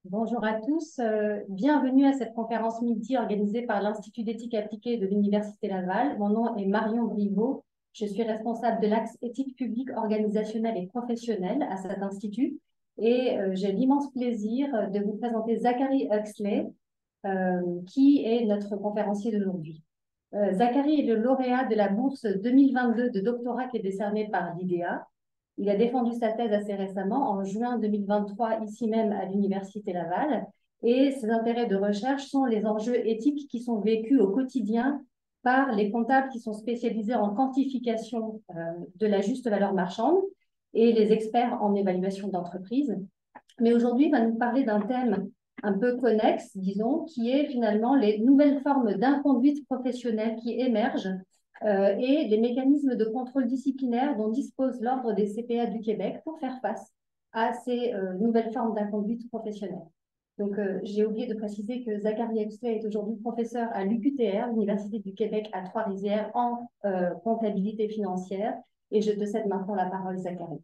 Bonjour à tous, bienvenue à cette conférence midi organisée par l'Institut d'éthique appliquée de l'Université Laval. Mon nom est Marion Briveau, je suis responsable de l'axe éthique publique, organisationnelle et professionnelle à cet institut et j'ai l'immense plaisir de vous présenter Zachary Huxley, qui est notre conférencier d'aujourd'hui. Zachary est le lauréat de la bourse 2022 de doctorat qui est décernée par l'IDEA. Il a défendu sa thèse assez récemment, en juin 2023, ici même à l'Université Laval. Et ses intérêts de recherche sont les enjeux éthiques qui sont vécus au quotidien par les comptables qui sont spécialisés en quantification de la juste valeur marchande et les experts en évaluation d'entreprise. Mais aujourd'hui, il va nous parler d'un thème un peu connexe, disons, qui est finalement les nouvelles formes d'inconduite professionnelle qui émergent et les mécanismes de contrôle disciplinaire dont dispose l'Ordre des CPA du Québec pour faire face à ces nouvelles formes d'inconduite professionnelle. Donc, j'ai oublié de préciser que Zachary Huxley est aujourd'hui professeur à l'UQTR, l'Université du Québec à Trois-Rivières, en comptabilité financière. Et je te cède maintenant la parole, Zachary.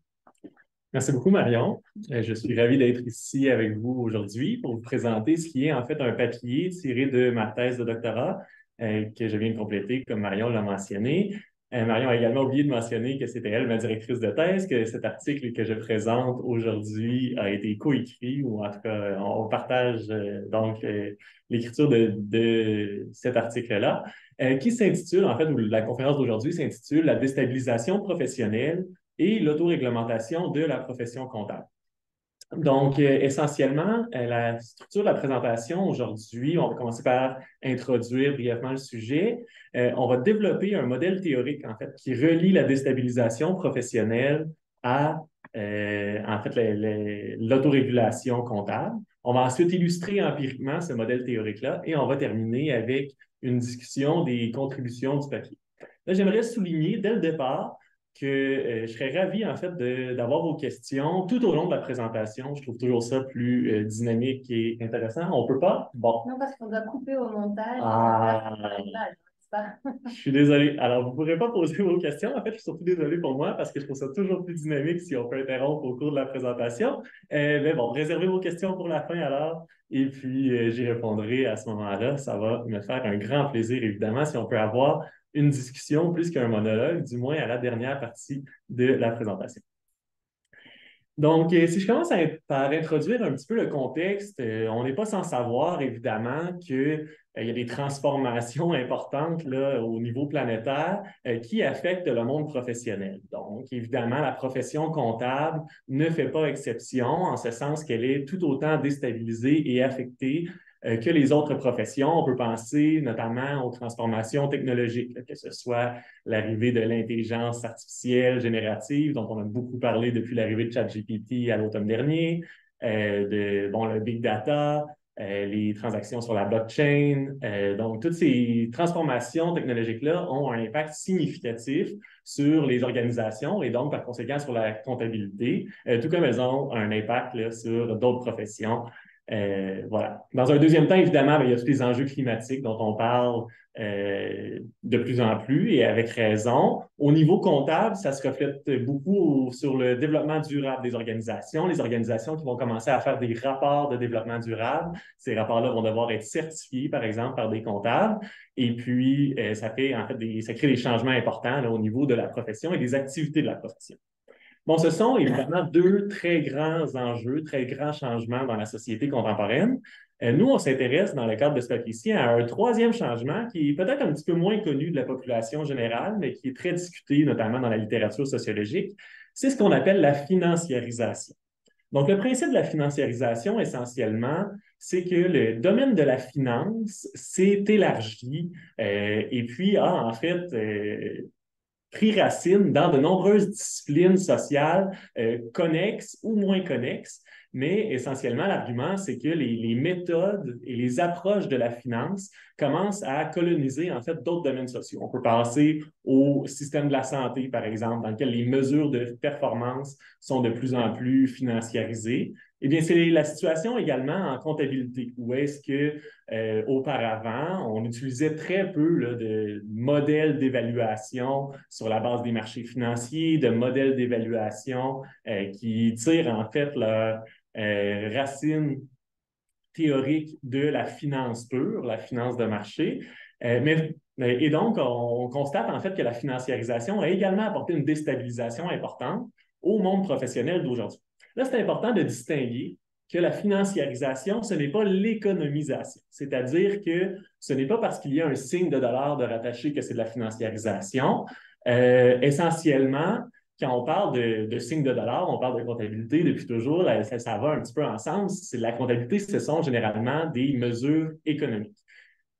Merci beaucoup, Marion. Je suis ravi d'être ici avec vous aujourd'hui pour vous présenter ce qui est en fait un papier tiré de ma thèse de doctorat que je viens de compléter, comme Marion l'a mentionné. Marion a également oublié de mentionner que c'était elle, ma directrice de thèse, que cet article que je présente aujourd'hui a été coécrit, ou en tout cas, on partage l'écriture de cet article-là, qui s'intitule, en fait, ou la conférence d'aujourd'hui s'intitule La déstabilisation professionnelle et l'autoréglementation de la profession comptable. Donc, essentiellement, la structure de la présentation aujourd'hui, on va commencer par introduire brièvement le sujet. On va développer un modèle théorique, en fait, qui relie la déstabilisation professionnelle à, en fait, l'autorégulation comptable. On va ensuite illustrer empiriquement ce modèle théorique-là et on va terminer avec une discussion des contributions du papier. Là, j'aimerais souligner dès le départ que je serais ravi, en fait, d'avoir vos questions tout au long de la présentation. Je trouve toujours ça plus dynamique et intéressant. On peut pas? Bon. Non, parce qu'on doit couper au montage. Ah, C'est pas... je suis désolé. Alors, vous ne pourrez pas poser vos questions. En fait, je suis surtout désolé pour moi parce que je trouve ça toujours plus dynamique si on peut interrompre au cours de la présentation. Mais bon, réservez vos questions pour la fin alors. Et puis, j'y répondrai à ce moment-là. Ça va me faire un grand plaisir, évidemment, si on peut avoir une discussion plus qu'un monologue, du moins à la dernière partie de la présentation. Donc, si je commence par introduire un petit peu le contexte, on n'est pas sans savoir, évidemment, qu'il y a des transformations importantes là, au niveau planétaire qui affectent le monde professionnel. Donc, évidemment, la profession comptable ne fait pas exception, en ce sens qu'elle est tout autant déstabilisée et affectée que les autres professions. On peut penser notamment aux transformations technologiques, que ce soit l'arrivée de l'intelligence artificielle générative, dont on a beaucoup parlé depuis l'arrivée de ChatGPT à l'automne dernier, le big data, les transactions sur la blockchain. Donc, toutes ces transformations technologiques-là ont un impact significatif sur les organisations et donc, par conséquent, sur la comptabilité, tout comme elles ont un impact là, sur d'autres professions. Voilà. Dans un deuxième temps, évidemment, bien, il y a tous les enjeux climatiques dont on parle de plus en plus et avec raison. Au niveau comptable, ça se reflète beaucoup sur le développement durable des organisations, les organisations qui vont commencer à faire des rapports de développement durable. Ces rapports-là vont devoir être certifiés, par exemple, par des comptables. Et puis, ça fait en fait ça crée des changements importants là, au niveau de la profession et des activités de la profession. Bon, ce sont évidemment deux très grands enjeux, très grands changements dans la société contemporaine. Nous, on s'intéresse dans le cadre de ce papier-ci à un troisième changement qui est peut-être un petit peu moins connu de la population générale, mais qui est très discuté, notamment dans la littérature sociologique. C'est ce qu'on appelle la financiarisation. Donc, le principe de la financiarisation, essentiellement, c'est que le domaine de la finance s'est élargi et puis a en fait pris racine dans de nombreuses disciplines sociales connexes ou moins connexes, mais essentiellement, l'argument, c'est que les méthodes et les approches de la finance commencent à coloniser en fait d'autres domaines sociaux. On peut penser au système de la santé, par exemple, dans lequel les mesures de performance sont de plus en plus financiarisées. Eh bien, c'est la situation également en comptabilité, où est-ce que auparavant, on utilisait très peu là, de modèles d'évaluation sur la base des marchés financiers, de modèles d'évaluation qui tirent en fait leurs racines théorique de la finance pure, la finance de marché. Et donc, on constate en fait que la financiarisation a également apporté une déstabilisation importante au monde professionnel d'aujourd'hui. Là, c'est important de distinguer que la financiarisation, ce n'est pas l'économisation. C'est-à-dire que ce n'est pas parce qu'il y a un signe de dollar de rattaché que c'est de la financiarisation. Essentiellement, quand on parle de signes de dollar, on parle de comptabilité depuis toujours, là, ça va un petit peu ensemble. La comptabilité, ce sont généralement des mesures économiques.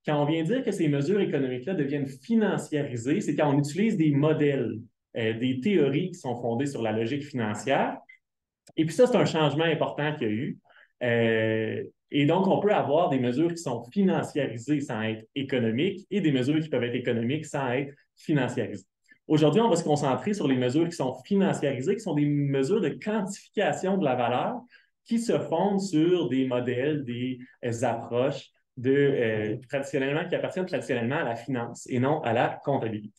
Quand on vient dire que ces mesures économiques-là deviennent financiarisées, c'est quand on utilise des modèles, des théories qui sont fondées sur la logique financière. Et puis ça, c'est un changement important qu'il y a eu. Et donc, on peut avoir des mesures qui sont financiarisées sans être économiques et des mesures qui peuvent être économiques sans être financiarisées. Aujourd'hui, on va se concentrer sur les mesures qui sont financiarisées, qui sont des mesures de quantification de la valeur qui se fondent sur des modèles, des approches qui appartiennent traditionnellement à la finance et non à la comptabilité.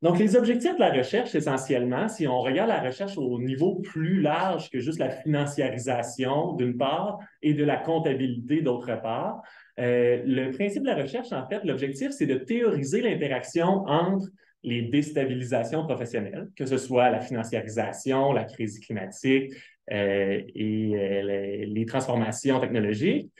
Donc, les objectifs de la recherche, essentiellement, si on regarde la recherche au niveau plus large que juste la financiarisation, d'une part, et de la comptabilité, d'autre part, le principe de la recherche, en fait, l'objectif, c'est de théoriser l'interaction entre les déstabilisations professionnelles, que ce soit la financiarisation, la crise climatique et les transformations technologiques.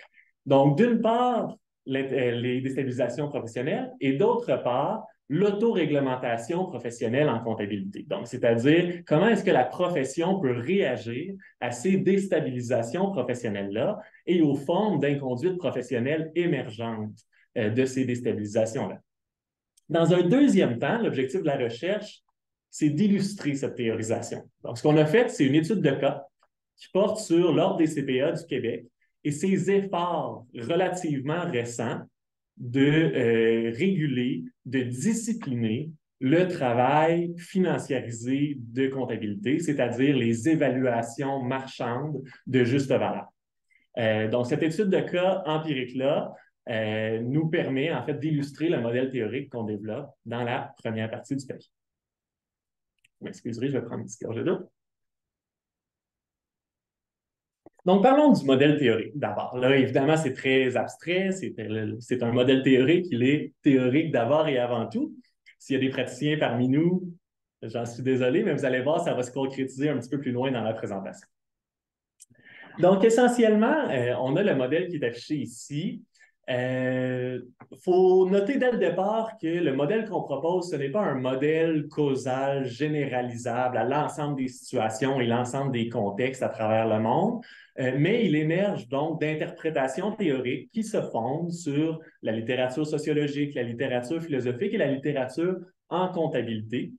Donc, d'une part, les déstabilisations professionnelles et d'autre part, l'autoréglementation professionnelle en comptabilité. Donc, c'est-à-dire comment est-ce que la profession peut réagir à ces déstabilisations professionnelles-là et aux formes d'inconduite professionnelle émergentes de ces déstabilisations-là. Dans un deuxième temps, l'objectif de la recherche, c'est d'illustrer cette théorisation. Donc, ce qu'on a fait, c'est une étude de cas qui porte sur l'Ordre des CPA du Québec et ses efforts relativement récents de réguler, de discipliner le travail financiarisé de comptabilité, c'est-à-dire les évaluations marchandes de juste valeur. Donc, cette étude de cas empirique-là nous permet en fait d'illustrer le modèle théorique qu'on développe dans la première partie du papier. Vous m'excuserez, je vais prendre une petite gorgée d'eau. Donc, parlons du modèle théorique d'abord. Là, évidemment, c'est très abstrait, c'est un modèle théorique, il est théorique d'abord et avant tout. S'il y a des praticiens parmi nous, j'en suis désolé, mais vous allez voir, ça va se concrétiser un petit peu plus loin dans la présentation. Donc, essentiellement, on a le modèle qui est affiché ici. Il faut noter dès le départ que le modèle qu'on propose, ce n'est pas un modèle causal généralisable à l'ensemble des situations et l'ensemble des contextes à travers le monde, mais il émerge donc d'interprétations théoriques qui se fondent sur la littérature sociologique, la littérature philosophique et la littérature en comptabilité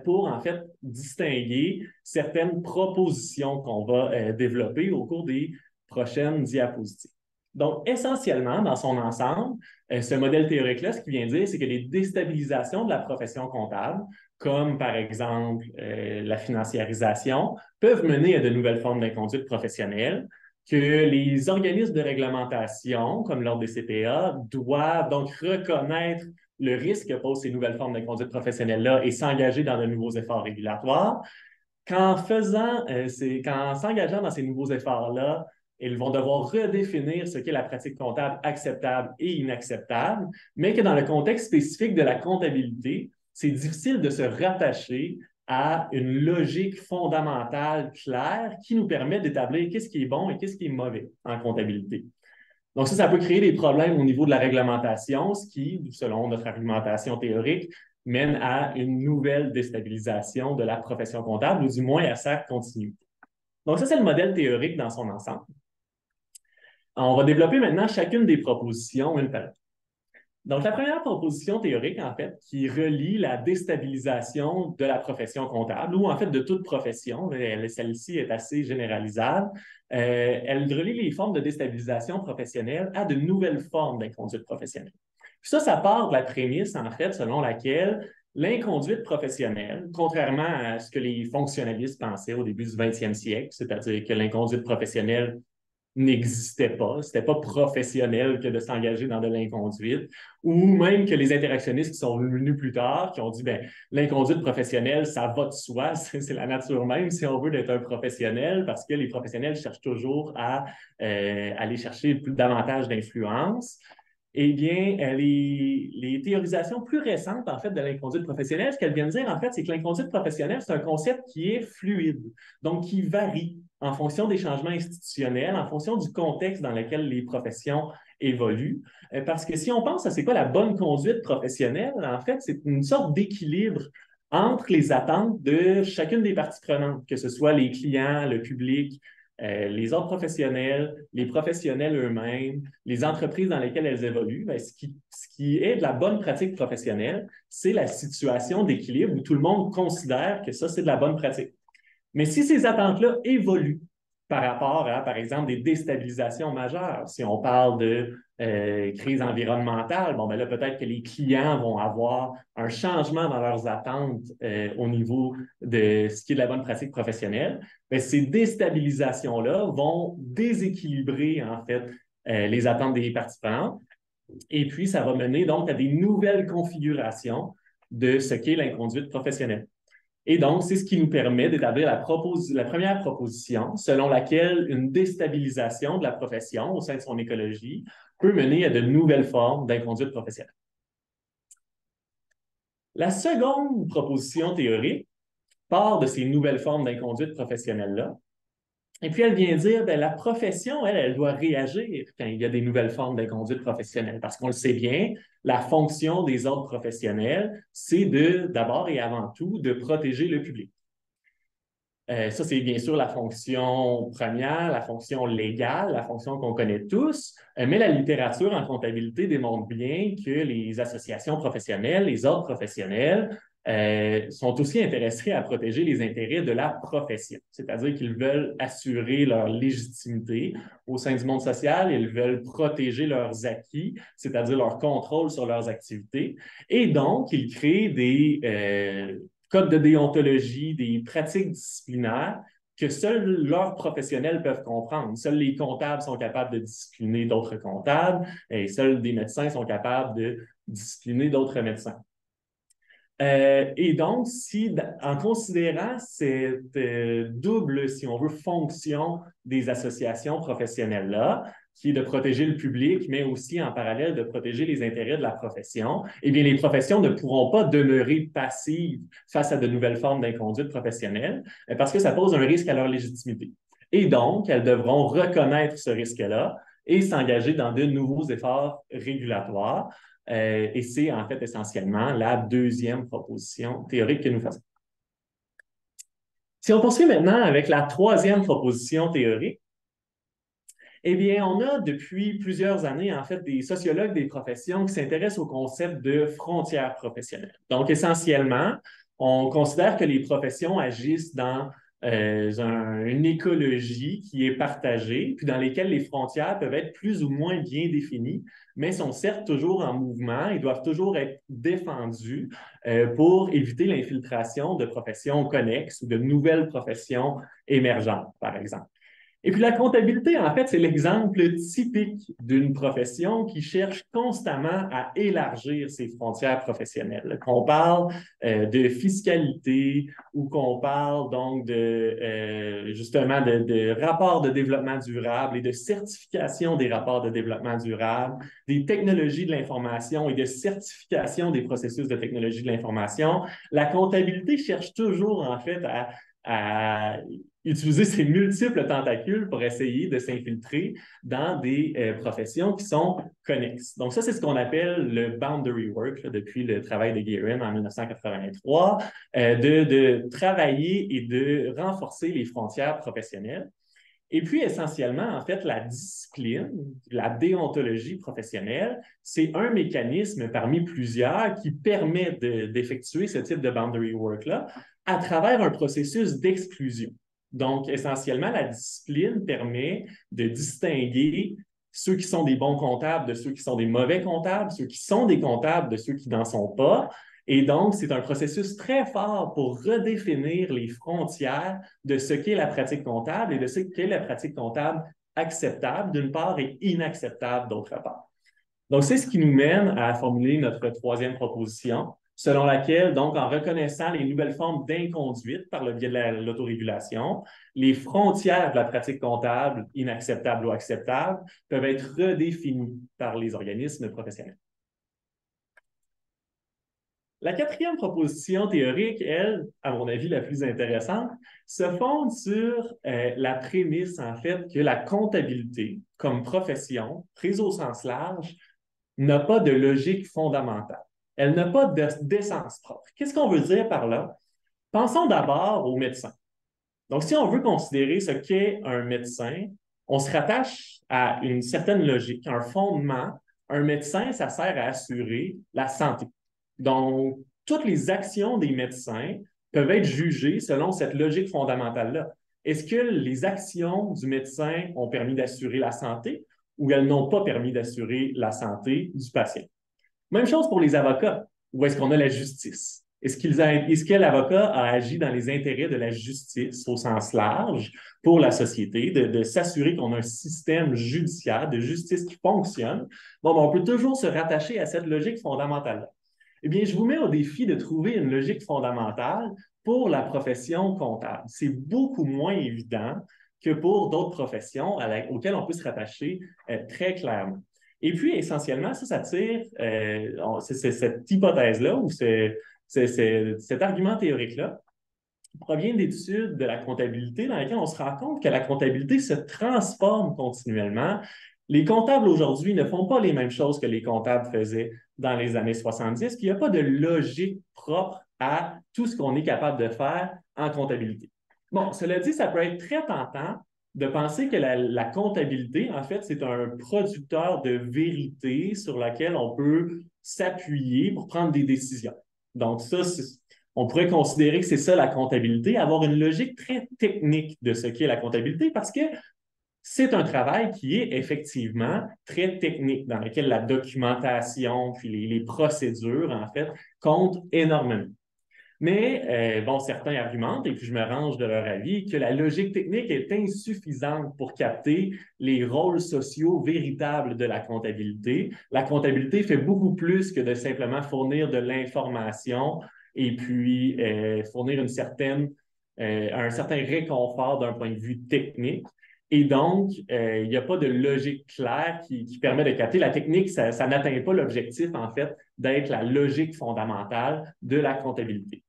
pour en fait distinguer certaines propositions qu'on va développer au cours des prochaines diapositives. Donc, essentiellement, dans son ensemble, ce modèle théorique-là, ce qu'il vient dire, c'est que les déstabilisations de la profession comptable, comme par exemple la financiarisation, peuvent mener à de nouvelles formes d'inconduite professionnelle, que les organismes de réglementation, comme l'Ordre des CPA, doivent donc reconnaître le risque que posent ces nouvelles formes d'inconduite professionnelle-là et s'engager dans de nouveaux efforts régulatoires. Qu'en s'engageant dans ces nouveaux efforts-là, ils vont devoir redéfinir ce qu'est la pratique comptable acceptable et inacceptable, mais que dans le contexte spécifique de la comptabilité, c'est difficile de se rattacher à une logique fondamentale claire qui nous permet d'établir qu'est-ce qui est bon et qu'est-ce qui est mauvais en comptabilité. Donc ça peut créer des problèmes au niveau de la réglementation, ce qui, selon notre argumentation théorique, mène à une nouvelle déstabilisation de la profession comptable, ou du moins à sa continuité. Donc ça, c'est le modèle théorique dans son ensemble. On va développer maintenant chacune des propositions une par une. Donc, la première proposition théorique, en fait, qui relie la déstabilisation de la profession comptable, ou en fait de toute profession, celle-ci est assez généralisable, elle relie les formes de déstabilisation professionnelle à de nouvelles formes d'inconduite professionnelle. Puis ça part de la prémisse, en fait, selon laquelle l'inconduite professionnelle, contrairement à ce que les fonctionnalistes pensaient au début du 20e siècle, c'est-à-dire que l'inconduite professionnelle n'existait pas. C'était pas professionnel que de s'engager dans de l'inconduite, ou même que les interactionnistes qui sont venus plus tard, qui ont dit, ben, l'inconduite professionnelle, ça va de soi, c'est la nature même si on veut d'être un professionnel, parce que les professionnels cherchent toujours à aller chercher davantage d'influence. Eh bien, les théorisations plus récentes, en fait, de l'inconduite professionnelle, ce qu'elles viennent dire, en fait, c'est que l'inconduite professionnelle, c'est un concept qui est fluide, donc qui varie en fonction des changements institutionnels, en fonction du contexte dans lequel les professions évoluent. Parce que si on pense à c'est quoi la bonne conduite professionnelle, en fait, c'est une sorte d'équilibre entre les attentes de chacune des parties prenantes, que ce soit les clients, le public, les autres professionnels, les professionnels eux-mêmes, les entreprises dans lesquelles elles évoluent. Bien, ce qui est de la bonne pratique professionnelle, c'est la situation d'équilibre où tout le monde considère que ça, c'est de la bonne pratique. Mais si ces attentes-là évoluent par rapport à, par exemple, des déstabilisations majeures, si on parle de crise environnementale, bon, ben là, peut-être que les clients vont avoir un changement dans leurs attentes au niveau de ce qui est de la bonne pratique professionnelle. Bien, ces déstabilisations-là vont déséquilibrer, en fait, les attentes des parties prenantes. Et puis, ça va mener donc à des nouvelles configurations de ce qu'est l'inconduite professionnelle. Et donc, c'est ce qui nous permet d'établir la première proposition selon laquelle une déstabilisation de la profession au sein de son écologie peut mener à de nouvelles formes d'inconduite professionnelle. La seconde proposition théorique part de ces nouvelles formes d'inconduite professionnelle-là. Et puis, elle vient dire, bien, la profession, elle doit réagir quand il y a des nouvelles formes d'inconduite professionnelle. Parce qu'on le sait bien, la fonction des autres professionnels, c'est d'abord et avant tout, de protéger le public. Ça, c'est bien sûr la fonction première, la fonction légale, la fonction qu'on connaît tous, mais la littérature en comptabilité démontre bien que les associations professionnelles, les ordres professionnels, sont aussi intéressés à protéger les intérêts de la profession, c'est-à-dire qu'ils veulent assurer leur légitimité au sein du monde social, ils veulent protéger leurs acquis, c'est-à-dire leur contrôle sur leurs activités, et donc ils créent des codes de déontologie, des pratiques disciplinaires que seuls leurs professionnels peuvent comprendre. Seuls les comptables sont capables de discipliner d'autres comptables et seuls des médecins sont capables de discipliner d'autres médecins. Et donc, en considérant cette double, si on veut, fonction des associations professionnelles-là, qui est de protéger le public, mais aussi en parallèle de protéger les intérêts de la profession, eh bien, les professions ne pourront pas demeurer passives face à de nouvelles formes d'inconduite professionnelle parce que ça pose un risque à leur légitimité. Et donc, elles devront reconnaître ce risque-là et s'engager dans de nouveaux efforts régulatoires. Et c'est en fait essentiellement la deuxième proposition théorique que nous faisons. Si on poursuit maintenant avec la troisième proposition théorique, eh bien, on a depuis plusieurs années, en fait, des sociologues des professions qui s'intéressent au concept de frontières professionnelles. Donc, essentiellement, on considère que les professions agissent dans une écologie qui est partagée, puis dans lesquelles les frontières peuvent être plus ou moins bien définies, mais sont certes toujours en mouvement et doivent toujours être défendues pour éviter l'infiltration de professions connexes ou de nouvelles professions émergentes, par exemple. Et puis la comptabilité, en fait, c'est l'exemple typique d'une profession qui cherche constamment à élargir ses frontières professionnelles. Qu'on parle de fiscalité ou qu'on parle donc justement de rapports de développement durable et de certification des rapports de développement durable, des technologies de l'information et de certification des processus de technologie de l'information. La comptabilité cherche toujours, en fait, à utiliser ses multiples tentacules pour essayer de s'infiltrer dans des professions qui sont connexes. Donc ça, c'est ce qu'on appelle le boundary work là, depuis le travail de Guerin en 1983, de travailler et de renforcer les frontières professionnelles. Et puis, essentiellement, en fait, la discipline, la déontologie professionnelle, c'est un mécanisme parmi plusieurs qui permet d'effectuer ce type de boundary work-là à travers un processus d'exclusion. Donc, essentiellement, la discipline permet de distinguer ceux qui sont des bons comptables de ceux qui sont des mauvais comptables, ceux qui sont des comptables de ceux qui n'en sont pas. Et donc, c'est un processus très fort pour redéfinir les frontières de ce qu'est la pratique comptable et de ce qu'est la pratique comptable acceptables d'une part et inacceptables d'autre part. Donc, c'est ce qui nous mène à formuler notre troisième proposition, selon laquelle, donc, en reconnaissant les nouvelles formes d'inconduite par le biais de l'autorégulation, les frontières de la pratique comptable, inacceptables ou acceptables, peuvent être redéfinies par les organismes professionnels. La quatrième proposition théorique, elle, à mon avis, la plus intéressante, se fonde sur la prémisse, en fait, que la comptabilité, comme profession, prise au sens large, n'a pas de logique fondamentale. Elle n'a pas d'essence propre. Qu'est-ce qu'on veut dire par là? Pensons d'abord aux médecins. Donc, si on veut considérer ce qu'est un médecin, on se rattache à une certaine logique, un fondement. Un médecin, ça sert à assurer la santé. Donc, toutes les actions des médecins peuvent être jugées selon cette logique fondamentale-là. Est-ce que les actions du médecin ont permis d'assurer la santé ou elles n'ont pas permis d'assurer la santé du patient? Même chose pour les avocats. Où est-ce qu'on a la justice? Est-ce que l'avocat a agi dans les intérêts de la justice au sens large pour la société, de s'assurer qu'on a un système judiciaire de justice qui fonctionne? Bon, ben, on peut toujours se rattacher à cette logique fondamentale-là. Eh bien, je vous mets au défi de trouver une logique fondamentale pour la profession comptable. C'est beaucoup moins évident que pour d'autres professions auxquelles on peut se rattacher très clairement. Et puis, essentiellement, ça tire, c'est cette hypothèse-là ou cet argument théorique-là provient d'études de la comptabilité dans lesquelles on se rend compte que la comptabilité se transforme continuellement. Les comptables aujourd'hui ne font pas les mêmes choses que les comptables faisaient dans les années 70, puis il n'y a pas de logique propre à tout ce qu'on est capable de faire en comptabilité. Bon, cela dit, ça peut être très tentant de penser que la comptabilité, en fait, c'est un producteur de vérité sur laquelle on peut s'appuyer pour prendre des décisions. Donc, ça, on pourrait considérer que c'est ça la comptabilité, avoir une logique très technique de ce qu'est la comptabilité parce que c'est un travail qui est effectivement très technique, dans lequel la documentation puis les procédures, en fait, comptent énormément. Mais, bon, certains argumentent, et puis je me range de leur avis, que la logique technique est insuffisante pour capter les rôles sociaux véritables de la comptabilité. La comptabilité fait beaucoup plus que de simplement fournir de l'information et puis fournir un certain réconfort d'un point de vue technique. Et donc, il n'y a pas de logique claire qui permet de capter. La technique, ça n'atteint pas l'objectif, en fait, d'être la logique fondamentale de la comptabilité.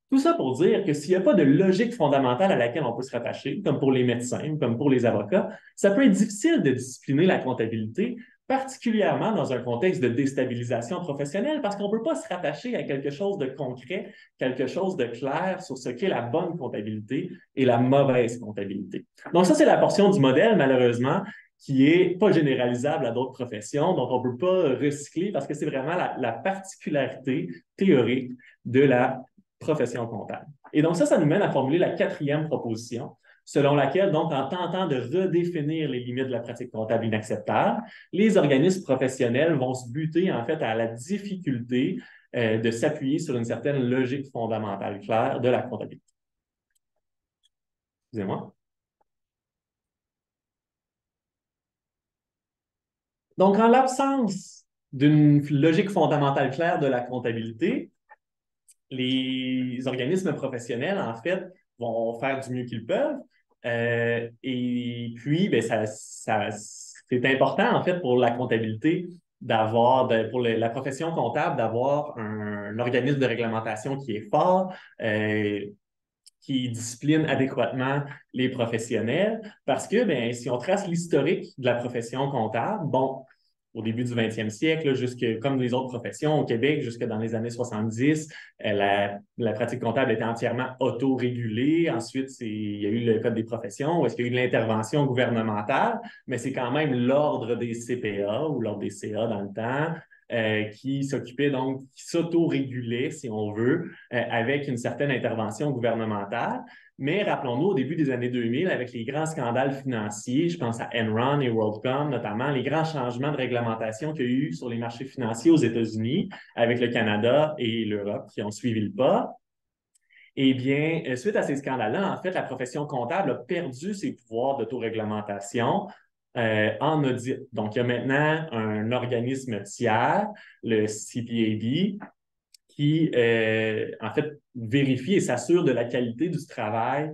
Tout ça pour dire que s'il n'y a pas de logique fondamentale à laquelle on peut se rattacher, comme pour les médecins ou comme pour les avocats, ça peut être difficile de discipliner la comptabilité, particulièrement dans un contexte de déstabilisation professionnelle, parce qu'on ne peut pas se rattacher à quelque chose de concret, quelque chose de clair sur ce qu'est la bonne comptabilité et la mauvaise comptabilité. Donc ça, c'est la portion du modèle, malheureusement, qui n'est pas généralisable à d'autres professions, donc on ne peut pas recycler parce que c'est vraiment la particularité théorique de la profession comptable. Et donc ça nous mène à formuler la quatrième proposition, selon laquelle, donc, en tentant de redéfinir les limites de la pratique comptable inacceptable, les organismes professionnels vont se buter, en fait, à la difficulté de s'appuyer sur une certaine logique fondamentale claire de la comptabilité. Excusez-moi. Donc, en l'absence d'une logique fondamentale claire de la comptabilité, les organismes professionnels, en fait, vont faire du mieux qu'ils peuvent. Et puis, ben, c'est important, en fait, pour la comptabilité pour la profession comptable, d'avoir un organisme de réglementation qui est fort, qui discipline adéquatement les professionnels, parce que ben, si on trace l'historique de la profession comptable, bon, au début du 20e siècle, comme les autres professions au Québec, jusque dans les années 70, la pratique comptable était entièrement autorégulée. Ensuite, il y a eu le Code des professions, où est-ce qu'il y a eu de l'intervention gouvernementale, mais c'est quand même l'ordre des CPA ou l'ordre des CA dans le temps qui s'occupait donc, qui s'autorégulait, si on veut, avec une certaine intervention gouvernementale. Mais rappelons-nous, au début des années 2000, avec les grands scandales financiers, je pense à Enron et WorldCom notamment, les grands changements de réglementation qu'il y a eu sur les marchés financiers aux États-Unis, avec le Canada et l'Europe qui ont suivi le pas. Eh bien, suite à ces scandales-là, en fait, la profession comptable a perdu ses pouvoirs d'autoréglementation en audit. Donc, il y a maintenant un organisme tiers, le CPAB, qui, en fait, vérifie et s'assure de la qualité du travail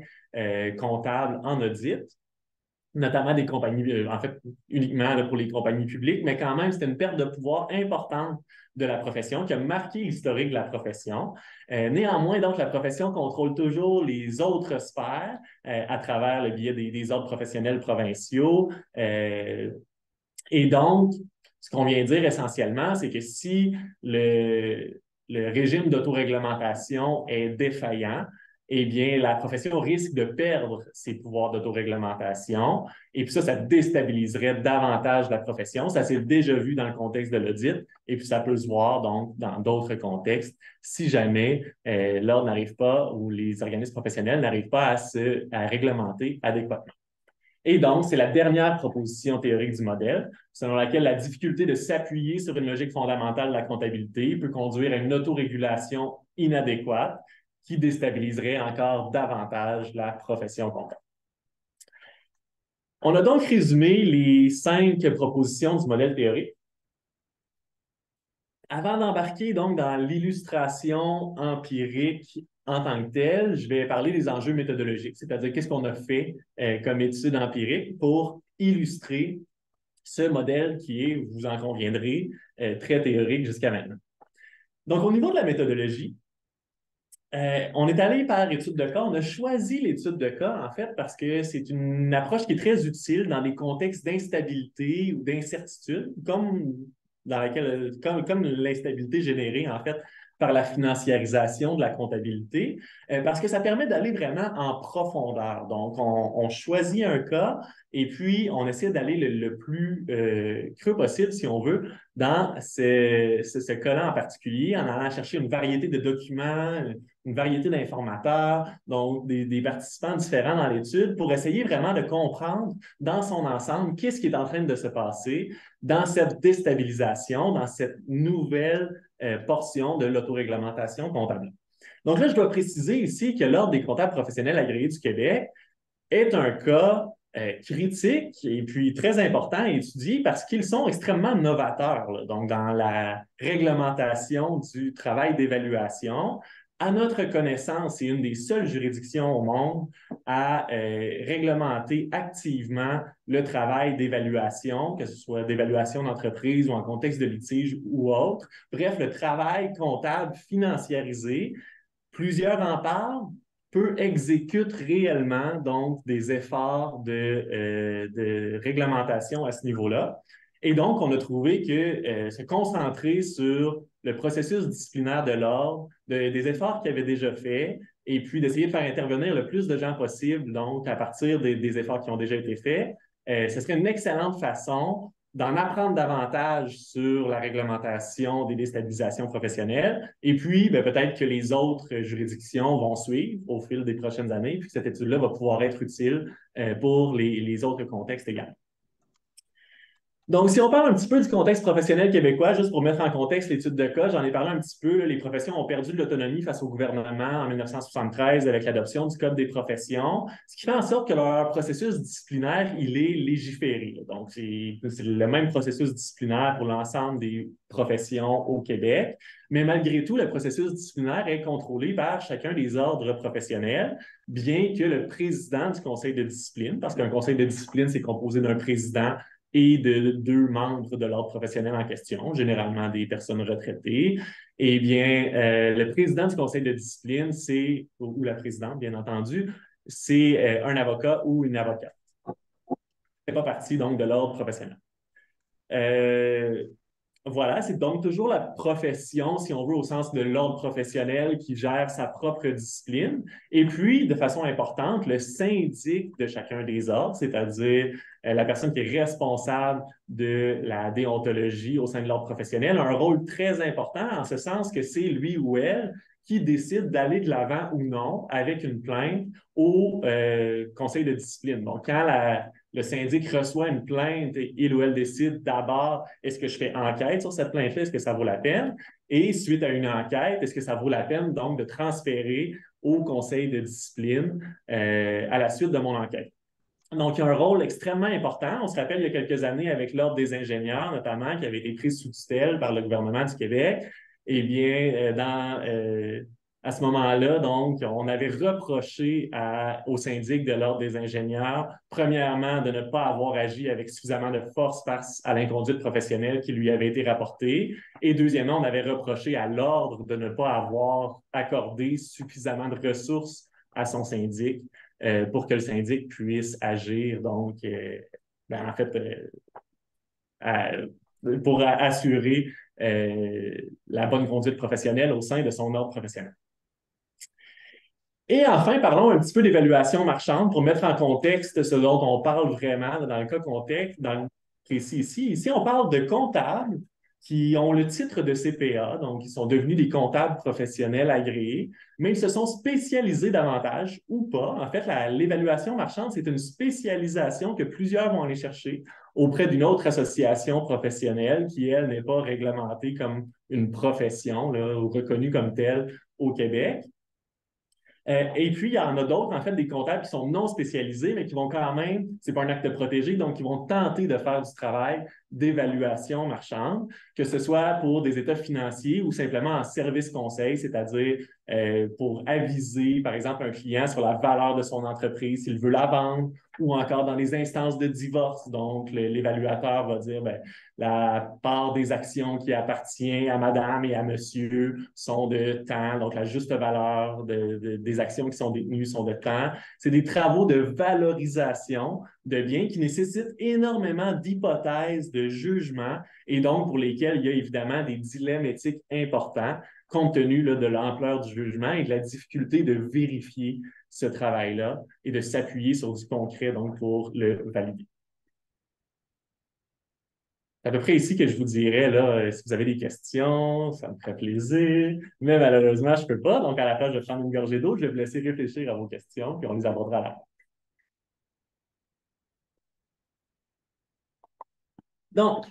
comptable en audit, notamment des compagnies, en fait, uniquement là, pour les compagnies publiques, mais quand même, c'était une perte de pouvoir importante de la profession qui a marqué l'historique de la profession. Néanmoins, donc, la profession contrôle toujours les autres sphères à travers le biais des ordres professionnels provinciaux. Et donc, ce qu'on vient dire essentiellement, c'est que si le régime d'autoréglementation est défaillant, eh bien, la profession risque de perdre ses pouvoirs d'autoréglementation. Et puis ça déstabiliserait davantage la profession. Ça s'est déjà vu dans le contexte de l'audit. Et puis ça peut se voir donc dans d'autres contextes si jamais l'ordre n'arrive pas ou les organismes professionnels n'arrivent pas à réglementer adéquatement. Et donc, c'est la dernière proposition théorique du modèle, selon laquelle la difficulté de s'appuyer sur une logique fondamentale de la comptabilité peut conduire à une autorégulation inadéquate qui déstabiliserait encore davantage la profession comptable. On a donc résumé les 5 propositions du modèle théorique. Avant d'embarquer donc dans l'illustration empirique en tant que telle, je vais parler des enjeux méthodologiques, c'est-à-dire qu'est-ce qu'on a fait comme étude empirique pour illustrer ce modèle qui est, vous en conviendrez, très théorique jusqu'à maintenant. Donc, au niveau de la méthodologie, on est allé par étude de cas. On a choisi l'étude de cas, en fait, parce que c'est une approche qui est très utile dans des contextes d'instabilité ou d'incertitude, comme l'instabilité générée, en fait, par la financiarisation de la comptabilité, parce que ça permet d'aller vraiment en profondeur. Donc, on choisit un cas et puis on essaie d'aller le plus creux possible, si on veut, dans ce cas-là en particulier, en allant chercher une variété de documents, une variété d'informateurs, donc des participants différents dans l'étude, pour essayer vraiment de comprendre dans son ensemble qu'est-ce qui est en train de se passer dans cette déstabilisation, dans cette nouvelle portion de l'autoréglementation comptable. Donc là, je dois préciser ici que l'Ordre des comptables professionnels agréés du Québec est un cas critique et puis très important à étudier parce qu'ils sont extrêmement novateurs, là, donc dans la réglementation du travail d'évaluation. À notre connaissance, c'est une des seules juridictions au monde à réglementer activement le travail d'évaluation, que ce soit d'évaluation d'entreprise ou en contexte de litige ou autre. Bref, le travail comptable financiarisé, plusieurs en parlent, peu exécutent réellement donc des efforts de réglementation à ce niveau-là. Et donc, on a trouvé que se concentrer sur le processus disciplinaire de l'ordre, des efforts qu'il avait déjà faits, et puis d'essayer de faire intervenir le plus de gens possible, donc à partir des efforts qui ont déjà été faits, ce serait une excellente façon d'en apprendre davantage sur la réglementation des déstabilisations professionnelles. Et puis, peut-être que les autres juridictions vont suivre au fil des prochaines années, puis que cette étude-là va pouvoir être utile pour les autres contextes également. Donc, si on parle un petit peu du contexte professionnel québécois, juste pour mettre en contexte l'étude de cas, j'en ai parlé un petit peu, les professions ont perdu de l'autonomie face au gouvernement en 1973 avec l'adoption du Code des professions, ce qui fait en sorte que leur processus disciplinaire, il est légiféré. Donc, c'est le même processus disciplinaire pour l'ensemble des professions au Québec, mais malgré tout, le processus disciplinaire est contrôlé par chacun des ordres professionnels, bien que le président du conseil de discipline, parce qu'un conseil de discipline, c'est composé d'un président et de 2 membres de l'ordre professionnel en question, généralement des personnes retraitées. Eh bien, le président du conseil de discipline, ou la présidente, bien entendu, c'est un avocat ou une avocate. Ça ne fait pas partie, donc, de l'ordre professionnel. Voilà, c'est donc toujours la profession, si on veut, au sens de l'ordre professionnel qui gère sa propre discipline. Et puis, de façon importante, le syndic de chacun des ordres, c'est-à-dire la personne qui est responsable de la déontologie au sein de l'ordre professionnel, a un rôle très important en ce sens que c'est lui ou elle qui décide d'aller de l'avant ou non avec une plainte au conseil de discipline. Donc, quand le syndic reçoit une plainte et il ou elle décide d'abord, est-ce que je fais enquête sur cette plainte-là, est-ce que ça vaut la peine? Et suite à une enquête, est-ce que ça vaut la peine donc de transférer au conseil de discipline à la suite de mon enquête? Donc, il y a un rôle extrêmement important. On se rappelle il y a quelques années avec l'Ordre des ingénieurs, notamment, qui avait été pris sous tutelle par le gouvernement du Québec. Eh bien, à ce moment-là, donc, on avait reproché au syndic de l'Ordre des ingénieurs, premièrement, de ne pas avoir agi avec suffisamment de force face à l'inconduite professionnelle qui lui avait été rapportée. Et deuxièmement, on avait reproché à l'Ordre de ne pas avoir accordé suffisamment de ressources à son syndic pour que le syndic puisse agir, donc, ben, en fait, pour assurer la bonne conduite professionnelle au sein de son ordre professionnel. Et enfin, parlons un petit peu d'évaluation marchande pour mettre en contexte ce dont on parle vraiment dans le cas contexte, dans le précis ici. Ici, on parle de comptables qui ont le titre de CPA, donc ils sont devenus des comptables professionnels agréés, mais ils se sont spécialisés davantage ou pas. En fait, l'évaluation marchande, c'est une spécialisation que plusieurs vont aller chercher auprès d'une autre association professionnelle qui, elle, n'est pas réglementée comme une profession là, ou reconnue comme telle au Québec. Et puis, il y en a d'autres, en fait, des comptables qui sont non spécialisés, mais qui vont quand même, c'est pas un acte protégé, donc qui vont tenter de faire du travail d'évaluation marchande, que ce soit pour des états financiers ou simplement en service conseil, c'est-à-dire pour aviser, par exemple, un client sur la valeur de son entreprise, s'il veut la vendre, ou encore dans les instances de divorce. Donc, l'évaluateur va dire, ben, la part des actions qui appartient à madame et à monsieur sont de temps, donc la juste valeur des actions qui sont détenues sont de temps. C'est des travaux de valorisation de biens qui nécessitent énormément d'hypothèses, de jugements, et donc pour lesquels il y a évidemment des dilemmes éthiques importants, compte tenu là, de l'ampleur du jugement et de la difficulté de vérifier ce travail-là et de s'appuyer sur du concret donc, pour le valider. C'est à peu près ici que je vous dirais, là, si vous avez des questions, ça me ferait plaisir. Mais malheureusement, je ne peux pas. Donc, à la place, je vais prendre une gorgée d'eau. Je vais vous laisser réfléchir à vos questions, puis on les abordera à la fin. Donc,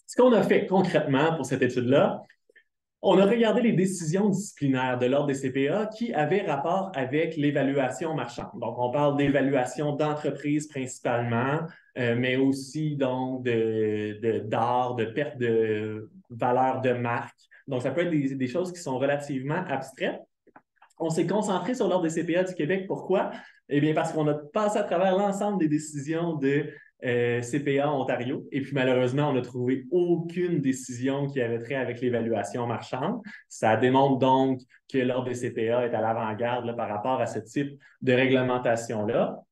ce qu'on a fait concrètement pour cette étude-là, on a regardé les décisions disciplinaires de l'Ordre des CPA qui avaient rapport avec l'évaluation marchande. Donc, on parle d'évaluation d'entreprise principalement, mais aussi donc d'art, de perte de valeur de marque. Donc, ça peut être des choses qui sont relativement abstraites. On s'est concentré sur l'Ordre des CPA du Québec. Pourquoi? Eh bien, parce qu'on a passé à travers l'ensemble des décisions de CPA Ontario. Et puis, malheureusement, on n'a trouvé aucune décision qui avait trait avec l'évaluation marchande. Ça démontre donc que l'Ordre des CPA est à l'avant-garde par rapport à ce type de réglementation-là.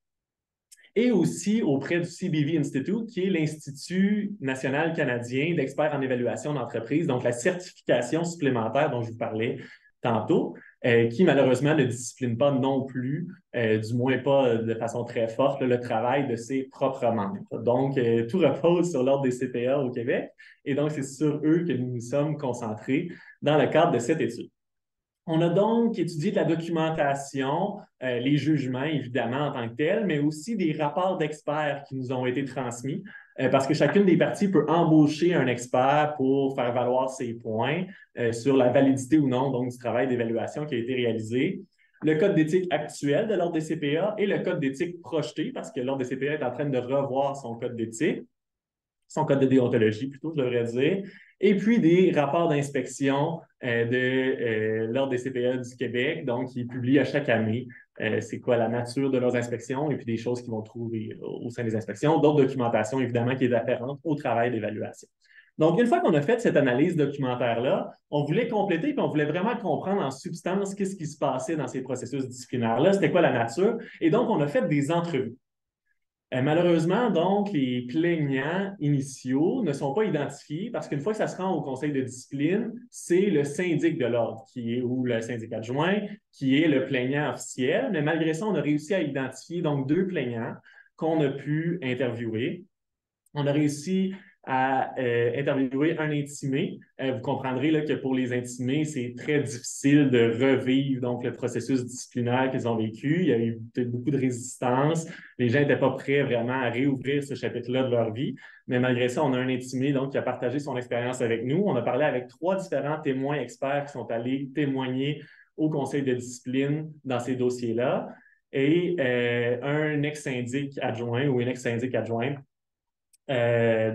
Et aussi auprès du CBV Institute, qui est l'Institut national canadien d'experts en évaluation d'entreprise, donc la certification supplémentaire dont je vous parlais tantôt, qui malheureusement ne discipline pas non plus, du moins pas de façon très forte, le travail de ses propres membres. Donc, tout repose sur l'Ordre des CPA au Québec, et donc c'est sur eux que nous nous sommes concentrés dans le cadre de cette étude. On a donc étudié de la documentation, les jugements, évidemment, en tant que tels, mais aussi des rapports d'experts qui nous ont été transmis, parce que chacune des parties peut embaucher un expert pour faire valoir ses points sur la validité ou non donc, du travail d'évaluation qui a été réalisé. Le code d'éthique actuel de l'Ordre des CPA et le code d'éthique projeté, parce que l'Ordre des CPA est en train de revoir son code d'éthique, son code de déontologie plutôt, je devrais dire, et puis des rapports d'inspection de l'Ordre des CPA du Québec, donc qui publient à chaque année c'est quoi la nature de leurs inspections et puis des choses qu'ils vont trouver au sein des inspections, d'autres documentations évidemment qui est afférente au travail d'évaluation. Donc, une fois qu'on a fait cette analyse documentaire-là, on voulait compléter puis on voulait vraiment comprendre en substance qu'est-ce qui se passait dans ces processus disciplinaires-là, c'était quoi la nature, et donc on a fait des entrevues. Malheureusement, donc, les plaignants initiaux ne sont pas identifiés parce qu'une fois que ça se rend au conseil de discipline, c'est le syndic de l'ordre ou le syndic adjoint qui est le plaignant officiel. Mais malgré ça, on a réussi à identifier donc 2 plaignants qu'on a pu interviewer. On a réussi à interviewer un intimé. Vous comprendrez là, que pour les intimés, c'est très difficile de revivre donc, le processus disciplinaire qu'ils ont vécu. Il y a eu peut-être beaucoup de résistance. Les gens n'étaient pas prêts vraiment à réouvrir ce chapitre-là de leur vie. Mais malgré ça, on a un intimé donc, qui a partagé son expérience avec nous. On a parlé avec 3 différents témoins experts qui sont allés témoigner au conseil de discipline dans ces dossiers-là. et un ex-syndic adjoint ou une ex-syndic adjointe,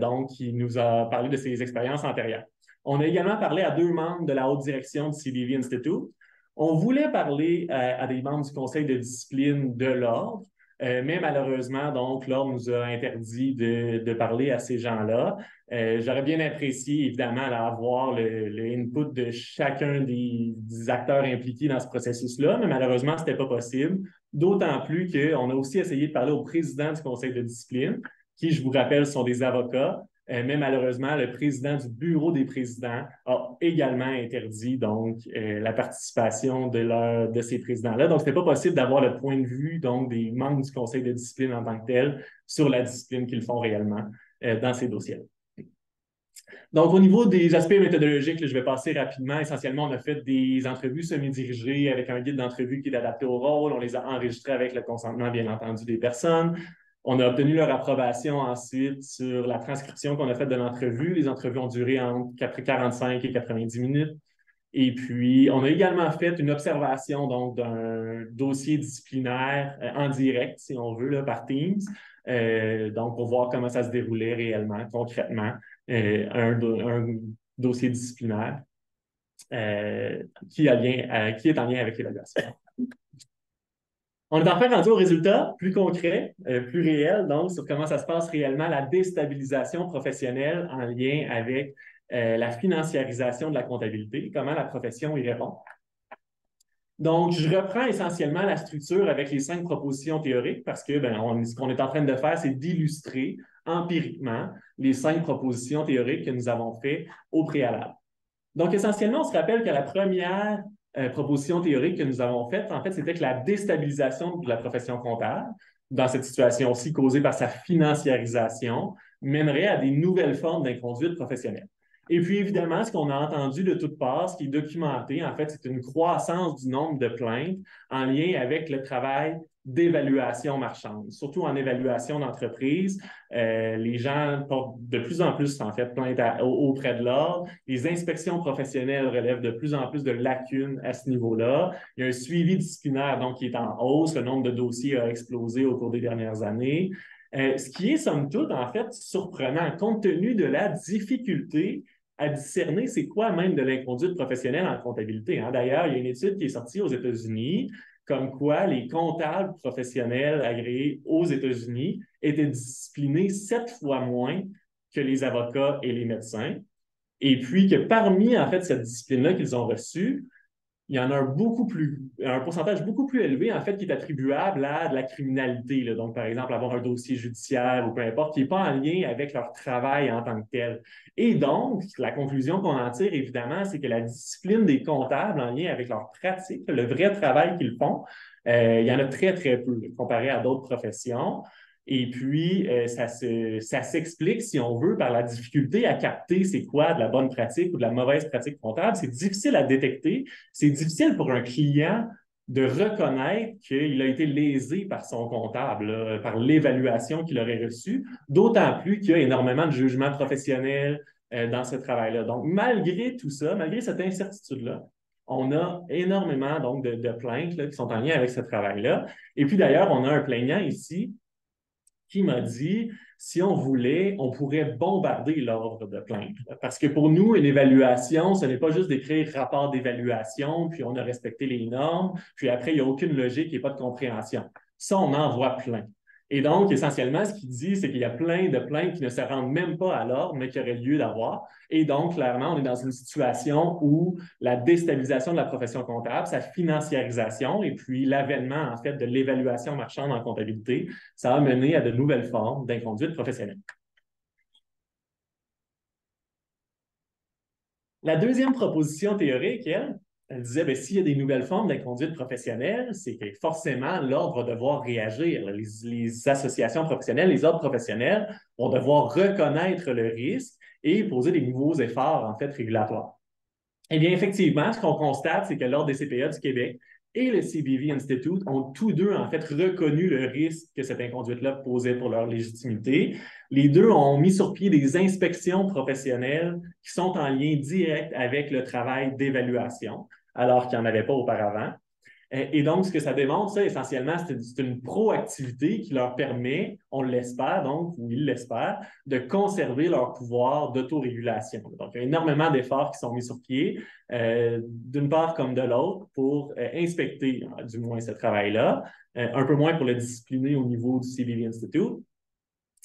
donc qui nous a parlé de ses expériences antérieures. On a également parlé à 2 membres de la haute direction du CBV Institute. On voulait parler à des membres du conseil de discipline de l'ordre, mais malheureusement, donc, l'ordre nous a interdit de parler à ces gens-là. J'aurais bien apprécié, évidemment, avoir le input de chacun des acteurs impliqués dans ce processus-là, mais malheureusement, ce n'était pas possible. D'autant plus qu'on a aussi essayé de parler au président du conseil de discipline, qui, je vous rappelle, sont des avocats, mais malheureusement, le président du bureau des présidents a également interdit donc la participation de ces présidents-là. Donc, ce n'était pas possible d'avoir le point de vue donc, des membres du conseil de discipline en tant que tel sur la discipline qu'ils font réellement dans ces dossiers. Donc, au niveau des aspects méthodologiques, là, je vais passer rapidement. Essentiellement, on a fait des entrevues semi-dirigées avec un guide d'entrevue qui est adapté au rôle. On les a enregistrées avec le consentement, bien entendu, des personnes. On a obtenu leur approbation ensuite sur la transcription qu'on a faite de l'entrevue. Les entrevues ont duré entre 45 et 90 minutes. Et puis, on a également fait une observation donc d'un dossier disciplinaire en direct, si on veut, là, par Teams. Donc, pour voir comment ça se déroulait réellement, concrètement, un dossier disciplinaire qui est en lien avec l'évaluation. On est enfin rendu au résultat plus concret, plus réel, donc sur comment ça se passe réellement, la déstabilisation professionnelle en lien avec la financiarisation de la comptabilité, comment la profession y répond. Donc, je reprends essentiellement la structure avec les 5 propositions théoriques parce que ce qu'on est en train de faire, c'est d'illustrer empiriquement les 5 propositions théoriques que nous avons faites au préalable. Donc, essentiellement, on se rappelle que la première proposition théorique que nous avons faite, en fait, c'était que la déstabilisation de la profession comptable, dans cette situation-ci causée par sa financiarisation, mènerait à des nouvelles formes d'inconduite professionnelle. Et puis, évidemment, ce qu'on a entendu de toutes parts, ce qui est documenté, en fait, c'est une croissance du nombre de plaintes en lien avec le travail d'évaluation marchande, surtout en évaluation d'entreprise. Les gens portent de plus en plus, en fait, plainte auprès de l'ordre. Les inspections professionnelles relèvent de plus en plus de lacunes à ce niveau-là. Il y a un suivi disciplinaire, donc, qui est en hausse. Le nombre de dossiers a explosé au cours des dernières années. Ce qui est, somme toute, en fait, surprenant, compte tenu de la difficulté à discerner c'est quoi même de l'inconduite professionnelle en comptabilité. Hein. D'ailleurs, il y a une étude qui est sortie aux États-Unis comme quoi les comptables professionnels agréés aux États-Unis étaient disciplinés 7 fois moins que les avocats et les médecins. Et puis que parmi, en fait, cette discipline-là qu'ils ont reçue, il y en a un pourcentage beaucoup plus élevé, en fait, qui est attribuable à de la criminalité. Là. Donc, par exemple, avoir un dossier judiciaire ou peu importe, qui n'est pas en lien avec leur travail en tant que tel. Et donc, la conclusion qu'on en tire, évidemment, c'est que la discipline des comptables en lien avec leur pratique, le vrai travail qu'ils font, il y en a très, très peu comparé à d'autres professions. Et puis, ça s'explique, si on veut, par la difficulté à capter c'est quoi de la bonne pratique ou de la mauvaise pratique comptable. C'est difficile à détecter. C'est difficile pour un client de reconnaître qu'il a été lésé par son comptable, là, par l'évaluation qu'il aurait reçue, d'autant plus qu'il y a énormément de jugements professionnels dans ce travail-là. Donc, malgré tout ça, malgré cette incertitude-là, on a énormément donc, de plaintes là, qui sont en lien avec ce travail-là. Et puis d'ailleurs, on a un plaignant ici qui m'a dit, si on voulait, on pourrait bombarder l'ordre de plainte. Parce que pour nous, une évaluation, ce n'est pas juste d'écrire rapport d'évaluation, puis on a respecté les normes, puis après, il n'y a aucune logique et pas de compréhension. Ça, on en voit plein. Et donc, essentiellement, ce qu'il dit, c'est qu'il y a plein de plaintes qui ne se rendent même pas à l'ordre, mais qui auraient lieu d'avoir. Et donc, clairement, on est dans une situation où la déstabilisation de la profession comptable, sa financiarisation et puis l'avènement, en fait, de l'évaluation marchande en comptabilité, ça a mené à de nouvelles formes d'inconduite professionnelle. La deuxième proposition théorique, elle disait, bien, s'il y a des nouvelles formes d'inconduite professionnelle, c'est que forcément, l'ordre va devoir réagir. Les associations professionnelles, les ordres professionnels vont devoir reconnaître le risque et poser des nouveaux efforts, en fait, régulatoires. Eh bien, effectivement, ce qu'on constate, c'est que l'Ordre des CPA du Québec et le CBV Institute ont tous deux, en fait, reconnu le risque que cette inconduite-là posait pour leur légitimité. Les deux ont mis sur pied des inspections professionnelles qui sont en lien direct avec le travail d'évaluation, alors qu'il n'y en avait pas auparavant. Et donc, ce que ça démontre, ça, essentiellement, c'est une proactivité qui leur permet, on l'espère donc, ou ils l'espèrent, de conserver leur pouvoir d'autorégulation. Donc, il y a énormément d'efforts qui sont mis sur pied, d'une part comme de l'autre, pour inspecter, du moins, ce travail-là, un peu moins pour le discipliner au niveau du CBV Institute.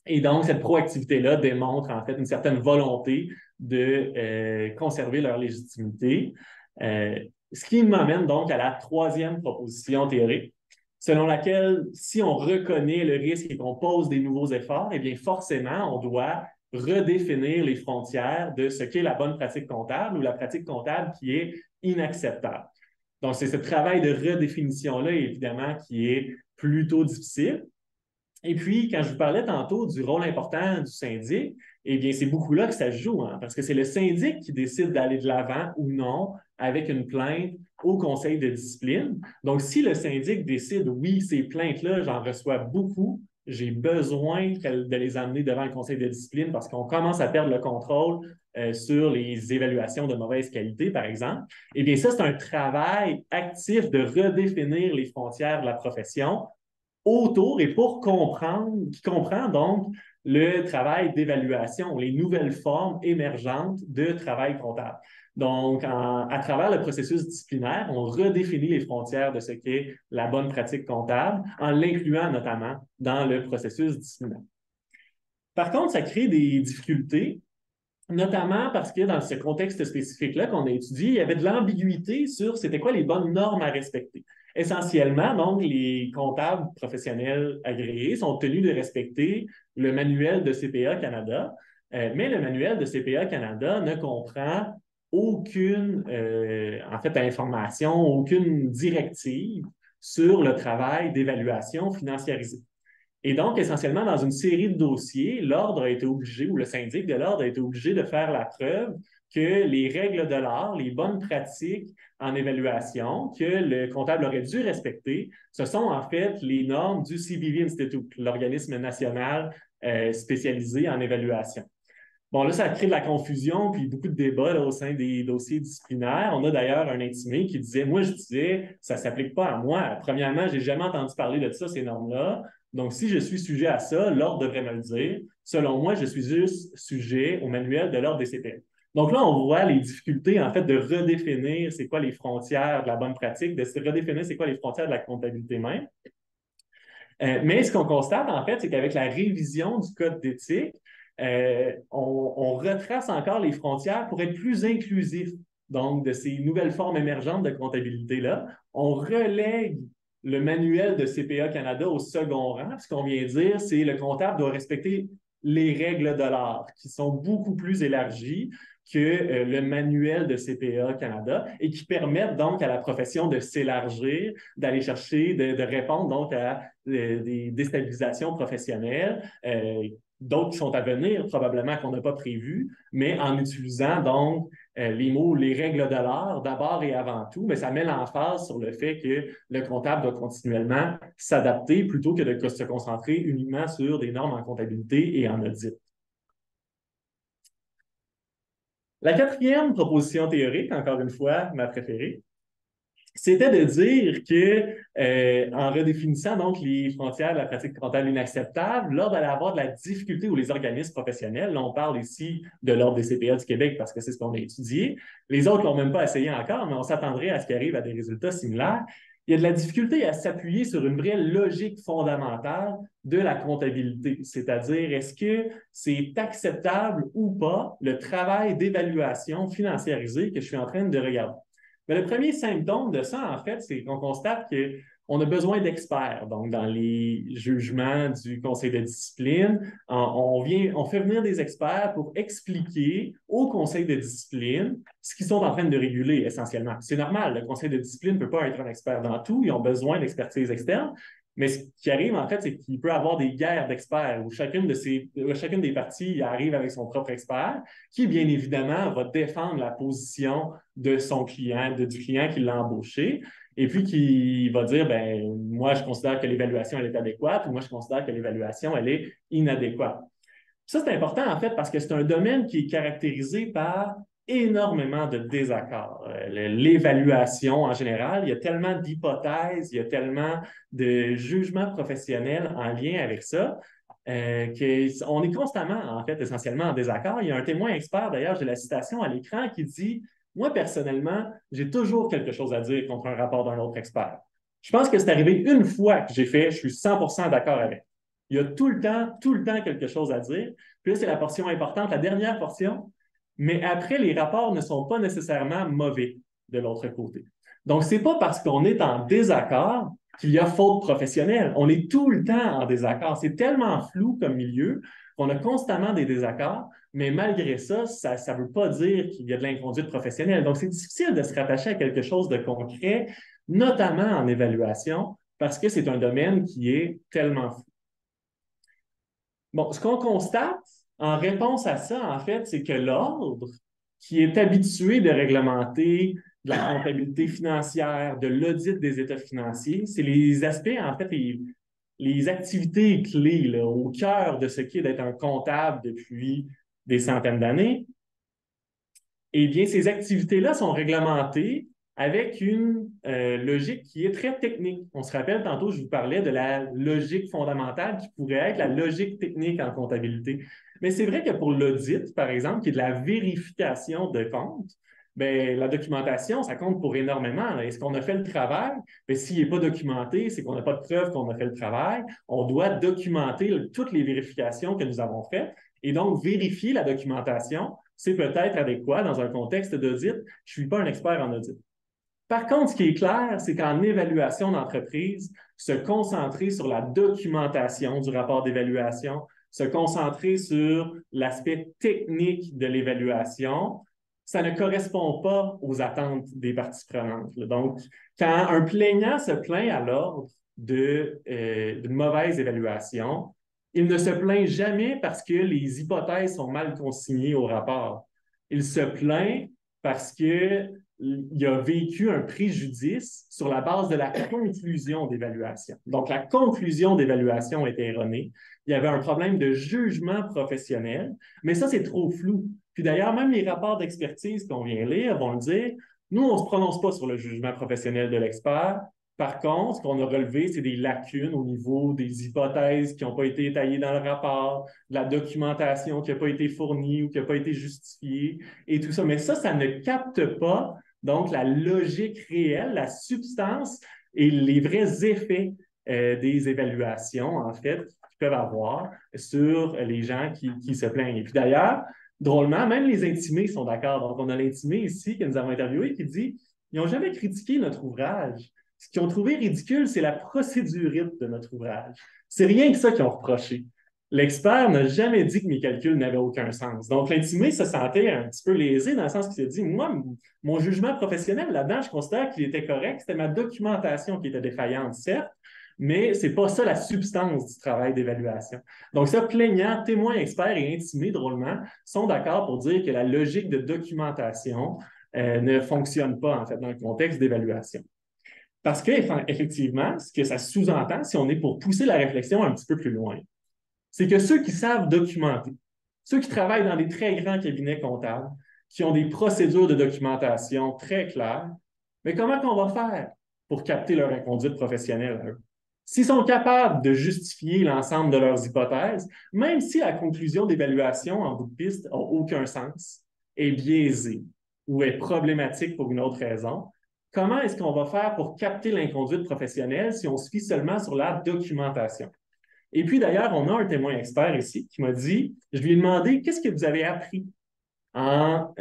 Et donc, cette proactivité-là démontre en fait une certaine volonté de conserver leur légitimité. Ce qui m'amène donc à la troisième proposition théorique, selon laquelle si on reconnaît le risque et qu'on pose des nouveaux efforts, eh bien forcément, on doit redéfinir les frontières de ce qu'est la bonne pratique comptable ou la pratique comptable qui est inacceptable. Donc, c'est ce travail de redéfinition-là, évidemment, qui est plutôt difficile. Et puis, quand je vous parlais tantôt du rôle important du syndic, eh bien, c'est beaucoup là que ça se joue, hein, parce que c'est le syndic qui décide d'aller de l'avant ou non avec une plainte au conseil de discipline. Donc, si le syndic décide, oui, ces plaintes-là, j'en reçois beaucoup, j'ai besoin de les amener devant le conseil de discipline parce qu'on commence à perdre le contrôle sur les évaluations de mauvaise qualité, par exemple, eh bien, ça, c'est un travail actif de redéfinir les frontières de la profession autour et pour comprendre, qui comprend donc le travail d'évaluation, les nouvelles formes émergentes de travail comptable. Donc, à travers le processus disciplinaire, on redéfinit les frontières de ce qu'est la bonne pratique comptable en l'incluant notamment dans le processus disciplinaire. Par contre, ça crée des difficultés, notamment parce que dans ce contexte spécifique-là qu'on a étudié, il y avait de l'ambiguïté sur c'était quoi les bonnes normes à respecter. Essentiellement, donc, les comptables professionnels agréés sont tenus de respecter le manuel de CPA Canada, mais le manuel de CPA Canada ne comprend aucune en fait, information, aucune directive sur le travail d'évaluation financiarisée. Et donc, essentiellement, dans une série de dossiers, l'ordre a été obligé, ou le syndic de l'ordre a été obligé de faire la preuve que les règles de l'art, les bonnes pratiques en évaluation que le comptable aurait dû respecter, ce sont en fait les normes du CBV Institute, l'organisme national spécialisé en évaluation. Bon, là, ça crée de la confusion puis beaucoup de débats là, au sein des dossiers disciplinaires. On a d'ailleurs un intimé qui disait, moi, je disais, ça ne s'applique pas à moi. Premièrement, je n'ai jamais entendu parler de ça, ces normes-là. Donc, si je suis sujet à ça, l'ordre devrait me le dire. Selon moi, je suis juste sujet au manuel de l'ordre des CPA. Donc là, on voit les difficultés, en fait, de redéfinir c'est quoi les frontières de la bonne pratique, de redéfinir c'est quoi les frontières de la comptabilité même. Mais ce qu'on constate, en fait, c'est qu'avec la révision du code d'éthique, on retrace encore les frontières pour être plus inclusif, donc, de ces nouvelles formes émergentes de comptabilité-là. On relègue le manuel de CPA Canada au second rang. Ce qu'on vient de dire, c'est que le comptable doit respecter les règles de l'art, qui sont beaucoup plus élargies que le manuel de CPA Canada et qui permettent donc à la profession de s'élargir, d'aller chercher, de répondre donc à des déstabilisations professionnelles, d'autres qui sont à venir, probablement qu'on n'a pas prévu, mais en utilisant donc les mots, les règles de l'art, d'abord et avant tout, mais ça met l'emphase sur le fait que le comptable doit continuellement s'adapter plutôt que de se concentrer uniquement sur des normes en comptabilité et en audit. La quatrième proposition théorique, encore une fois, ma préférée, c'était de dire que, en redéfinissant donc les frontières de la pratique comptable inacceptable, l'ordre allait avoir de la difficulté ou les organismes professionnels, là on parle ici de l'ordre des CPA du Québec parce que c'est ce qu'on a étudié, les autres l'ont même pas essayé encore, mais on s'attendrait à ce qu'ils arrivent à des résultats similaires. Il y a de la difficulté à s'appuyer sur une vraie logique fondamentale de la comptabilité, c'est-à-dire est-ce que c'est acceptable ou pas le travail d'évaluation financiarisé que je suis en train de regarder. Mais le premier symptôme de ça, en fait, c'est qu'on constate qu'on a besoin d'experts. Donc, dans les jugements du conseil de discipline, on fait venir des experts pour expliquer au conseil de discipline ce qu'ils sont en train de réguler essentiellement. C'est normal, le conseil de discipline ne peut pas être un expert dans tout, ils ont besoin d'expertise externe. Mais ce qui arrive, en fait, c'est qu'il peut y avoir des guerres d'experts où chacune des parties arrive avec son propre expert, qui, bien évidemment, va défendre la position de son client, du client qui l'a embauché, et puis qui va dire, ben moi, je considère que l'évaluation, elle est adéquate, ou moi, je considère que l'évaluation, elle est inadéquate. Ça, c'est important, en fait, parce que c'est un domaine qui est caractérisé par énormément de désaccords. L'évaluation en général, il y a tellement d'hypothèses, il y a tellement de jugements professionnels en lien avec ça. Qu'on est constamment, en fait, essentiellement en désaccord. Il y a un témoin expert, d'ailleurs, j'ai la citation à l'écran, qui dit moi, personnellement, j'ai toujours quelque chose à dire contre un rapport d'un autre expert. Je pense que c'est arrivé une fois que j'ai fait, je suis 100% d'accord avec. Il y a tout le temps quelque chose à dire. Puis là, c'est la portion importante, la dernière portion. Mais après, les rapports ne sont pas nécessairement mauvais de l'autre côté. Donc, ce n'est pas parce qu'on est en désaccord qu'il y a faute professionnelle. On est tout le temps en désaccord. C'est tellement flou comme milieu qu'on a constamment des désaccords, mais malgré ça, ça ne veut pas dire qu'il y a de l'inconduite professionnelle. Donc, c'est difficile de se rattacher à quelque chose de concret, notamment en évaluation, parce que c'est un domaine qui est tellement flou. Bon, ce qu'on constate en réponse à ça, en fait, c'est que l'ordre, qui est habitué de réglementer de la comptabilité financière, de l'audit des états financiers, c'est les aspects, en fait, les activités clés là, au cœur de ce qu'est d'être un comptable depuis des centaines d'années. Eh bien, ces activités-là sont réglementées avec une logique qui est très technique. On se rappelle, tantôt, je vous parlais de la logique fondamentale qui pourrait être la logique technique en comptabilité. Mais c'est vrai que pour l'audit, par exemple, qui est de la vérification de comptes, bien, la documentation, ça compte pour énormément. Est-ce qu'on a fait le travail? Bien, s'il n'est pas documenté, c'est qu'on n'a pas de preuve qu'on a fait le travail. On doit documenter toutes les vérifications que nous avons faites et donc vérifier la documentation. C'est peut-être adéquat dans un contexte d'audit. Je ne suis pas un expert en audit. Par contre, ce qui est clair, c'est qu'en évaluation d'entreprise, se concentrer sur la documentation du rapport d'évaluation, se concentrer sur l'aspect technique de l'évaluation, ça ne correspond pas aux attentes des parties prenantes. Donc, quand un plaignant se plaint à l'ordre d'une mauvaise évaluation, il ne se plaint jamais parce que les hypothèses sont mal consignées au rapport. Il se plaint parce qu'il a vécu un préjudice sur la base de la conclusion d'évaluation. Donc, la conclusion d'évaluation était erronée. Il y avait un problème de jugement professionnel, mais ça, c'est trop flou. Puis d'ailleurs, même les rapports d'expertise qu'on vient lire vont le dire, nous, on ne se prononce pas sur le jugement professionnel de l'expert. Par contre, ce qu'on a relevé, c'est des lacunes au niveau des hypothèses qui n'ont pas été étayées dans le rapport, de la documentation qui n'a pas été fournie ou qui n'a pas été justifiée et tout ça. Mais ça ne capte pas donc la logique réelle, la substance et les vrais effets des évaluations, en fait, qu'ils peuvent avoir sur les gens qui se plaignent. Et puis d'ailleurs, drôlement, même les intimés sont d'accord. Donc, on a l'intimé ici que nous avons interviewé qui dit ils n'ont jamais critiqué notre ouvrage. Ce qu'ils ont trouvé ridicule, c'est la procédurite de notre ouvrage. C'est rien que ça qu'ils ont reproché. L'expert n'a jamais dit que mes calculs n'avaient aucun sens. Donc, l'intimé se sentait un petit peu lésé dans le sens qu'il s'est dit, moi, mon jugement professionnel là-dedans, je considère qu'il était correct. C'était ma documentation qui était défaillante, certes, mais ce n'est pas ça la substance du travail d'évaluation. Donc, ça, plaignant, témoins, experts et intimés, drôlement, sont d'accord pour dire que la logique de documentation ne fonctionne pas, en fait, dans le contexte d'évaluation. Parce qu'effectivement, ce que ça sous-entend, si on est pour pousser la réflexion un petit peu plus loin, c'est que ceux qui savent documenter, ceux qui travaillent dans des très grands cabinets comptables, qui ont des procédures de documentation très claires, mais comment qu'on va faire pour capter leur inconduite professionnelle à eux? S'ils sont capables de justifier l'ensemble de leurs hypothèses, même si la conclusion d'évaluation en bout de piste n'a aucun sens, est biaisée ou est problématique pour une autre raison, comment est-ce qu'on va faire pour capter l'inconduite professionnelle si on se fie seulement sur la documentation? Et puis d'ailleurs, on a un témoin expert ici qui m'a dit, je lui ai demandé, qu'est-ce que vous avez appris en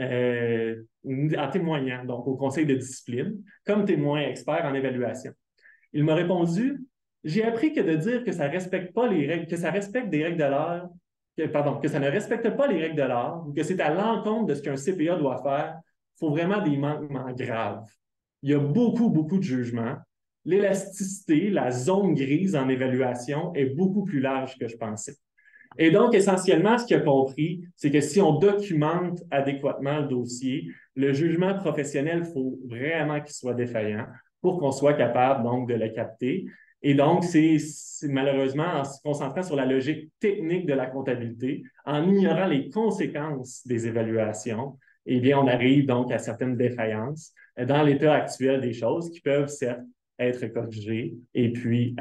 témoignant, donc au conseil de discipline, comme témoin expert en évaluation? Il m'a répondu, j'ai appris que de dire que ça respecte pas les règles, que ça respecte des règles de l'art, que ça ne respecte pas les règles de l'art, ou que c'est à l'encontre de ce qu'un CPA doit faire, il faut vraiment des manquements graves. Il y a beaucoup, beaucoup de jugements. L'élasticité, la zone grise en évaluation est beaucoup plus large que je pensais. Et donc, essentiellement, ce qu'il a compris, c'est que si on documente adéquatement le dossier, le jugement professionnel, il faut vraiment qu'il soit défaillant pour qu'on soit capable, donc, de le capter. Et donc, c'est malheureusement en se concentrant sur la logique technique de la comptabilité, en ignorant les conséquences des évaluations, eh bien, on arrive donc à certaines défaillances dans l'état actuel des choses qui peuvent certes être corrigées et puis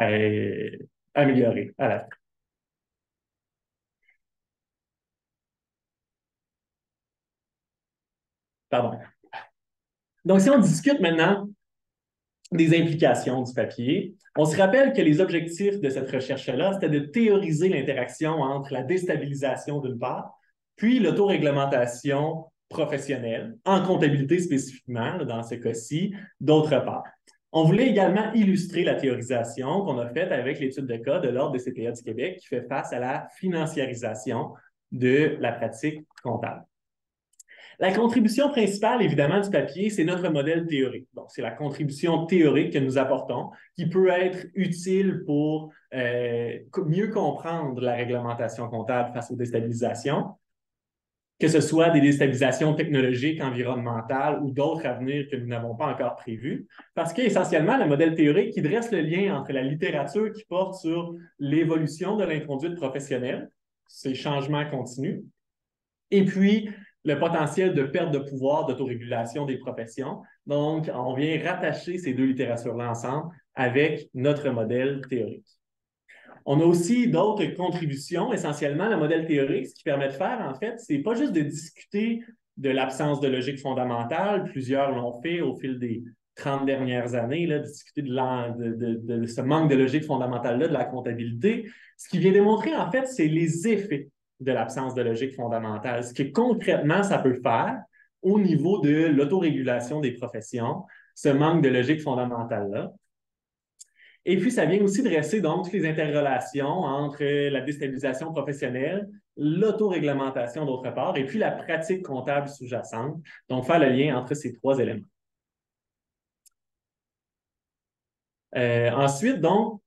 améliorées à la fin. Pardon. Donc, si on discute maintenant des implications du papier, on se rappelle que les objectifs de cette recherche-là, c'était de théoriser l'interaction entre la déstabilisation d'une part, puis l'autoréglementation professionnelle, en comptabilité spécifiquement, là, dans ce cas-ci, d'autre part. On voulait également illustrer la théorisation qu'on a faite avec l'étude de cas de l'Ordre des CPA du Québec qui fait face à la financiarisation de la pratique comptable. La contribution principale, évidemment, du papier, c'est notre modèle théorique. Donc, c'est la contribution théorique que nous apportons qui peut être utile pour mieux comprendre la réglementation comptable face aux déstabilisations, que ce soit des déstabilisations technologiques, environnementales ou d'autres à venir que nous n'avons pas encore prévus, parce qu'essentiellement, le modèle théorique qui dresse le lien entre la littérature qui porte sur l'évolution de l'inconduite professionnelle, ces changements continus, et puis le potentiel de perte de pouvoir d'autorégulation des professions. Donc, on vient rattacher ces deux littératures-là ensemble avec notre modèle théorique. On a aussi d'autres contributions. Essentiellement, le modèle théorique, ce qui permet de faire, en fait, c'est pas juste de discuter de l'absence de logique fondamentale. Plusieurs l'ont fait au fil des 30 dernières années, là, discuter de ce manque de logique fondamentale-là, de la comptabilité. Ce qui vient démontrer, en fait, c'est les effets de l'absence de logique fondamentale, ce que concrètement ça peut faire au niveau de l'autorégulation des professions, ce manque de logique fondamentale-là. Et puis, ça vient aussi dresser donc toutes les interrelations entre la déstabilisation professionnelle, l'autoréglementation d'autre part, et puis la pratique comptable sous-jacente. Donc, faire le lien entre ces trois éléments. Ensuite, donc,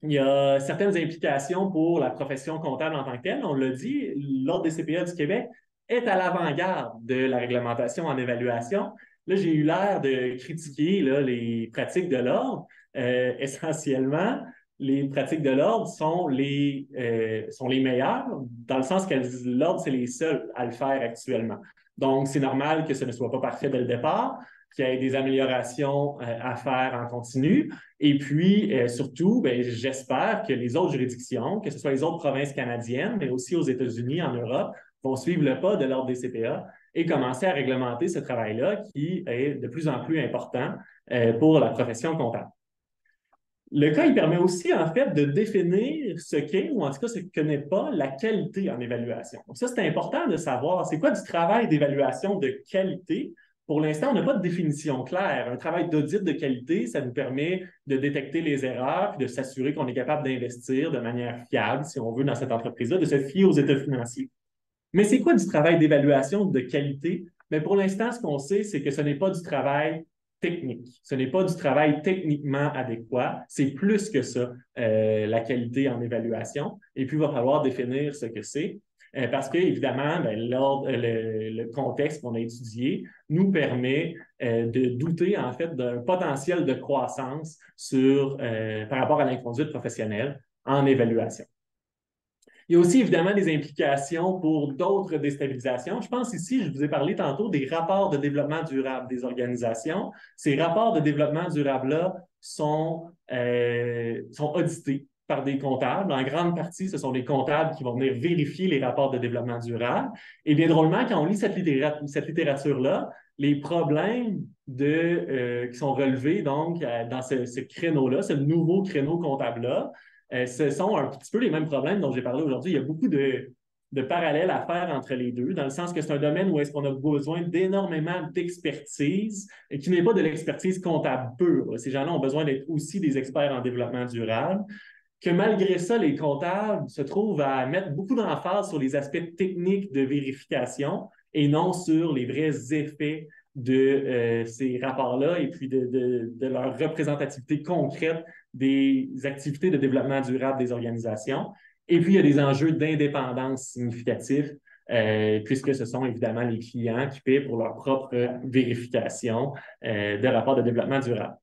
il y a certaines implications pour la profession comptable en tant que telle. On l'a dit, l'Ordre des CPA du Québec est à l'avant-garde de la réglementation en évaluation. Là, j'ai eu l'air de critiquer là, les pratiques de l'Ordre. Essentiellement, les pratiques de l'Ordre sont les meilleures, dans le sens que l'Ordre, c'est les seuls à le faire actuellement. Donc, c'est normal que ce ne soit pas parfait dès le départ, qu'il y ait des améliorations à faire en continu. Et puis, surtout, ben, j'espère que les autres juridictions, que ce soit les autres provinces canadiennes, mais aussi aux États-Unis, en Europe, vont suivre le pas de l'Ordre des CPA et commencer à réglementer ce travail-là qui est de plus en plus important pour la profession comptable. Le cas, il permet aussi, en fait, de définir ce qu'est, ou en tout cas ce que n'est pas, la qualité en évaluation. Donc ça, c'est important de savoir, c'est quoi du travail d'évaluation de qualité? Pour l'instant, on n'a pas de définition claire. Un travail d'audit de qualité, ça nous permet de détecter les erreurs et de s'assurer qu'on est capable d'investir de manière fiable, si on veut, dans cette entreprise-là, de se fier aux états financiers. Mais c'est quoi du travail d'évaluation de qualité? Mais pour l'instant, ce qu'on sait, c'est que ce n'est pas du travail technique. Ce n'est pas du travail techniquement adéquat. C'est plus que ça, la qualité en évaluation. Et puis, il va falloir définir ce que c'est. Parce que, évidemment, ben, le contexte qu'on a étudié nous permet de douter, en fait, d'un potentiel de croissance par rapport à l'inconduite professionnelle en évaluation. Il y a aussi évidemment des implications pour d'autres déstabilisations. Je pense ici, je vous ai parlé tantôt des rapports de développement durable des organisations. Ces rapports de développement durable-là sont audités par des comptables. En grande partie, ce sont des comptables qui vont venir vérifier les rapports de développement durable. Et bien drôlement, quand on lit cette littérature-là, les problèmes qui sont relevés donc dans ce créneau-là, ce nouveau créneau comptable-là, ce sont un petit peu les mêmes problèmes dont j'ai parlé aujourd'hui. Il y a beaucoup de parallèles à faire entre les deux, dans le sens que c'est un domaine où est-ce qu'on a besoin d'énormément d'expertise et qui n'est pas de l'expertise comptable pure. Ces gens-là ont besoin d'être aussi des experts en développement durable, que malgré ça, les comptables se trouvent à mettre beaucoup d'emphase sur les aspects techniques de vérification et non sur les vrais effets de ces rapports-là et puis de leur représentativité concrète des activités de développement durable des organisations. Et puis, il y a des enjeux d'indépendance significatifs, puisque ce sont évidemment les clients qui paient pour leur propre vérification de rapports de développement durable.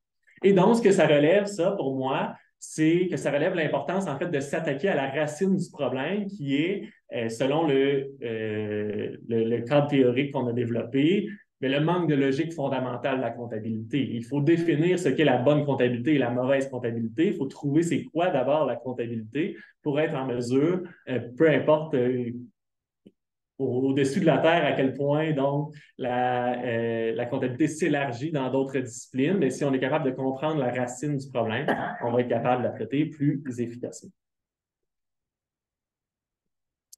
Et donc, ce que ça relève, ça, pour moi, c'est que ça relève l'importance, en fait, de s'attaquer à la racine du problème qui est, selon le cadre théorique qu'on a développé, mais le manque de logique fondamentale de la comptabilité. Il faut définir ce qu'est la bonne comptabilité et la mauvaise comptabilité. Il faut trouver c'est quoi d'abord la comptabilité pour être en mesure, peu importe au-dessus de la Terre à quel point donc la comptabilité s'élargit dans d'autres disciplines, mais si on est capable de comprendre la racine du problème, on va être capable de la traiter plus efficacement.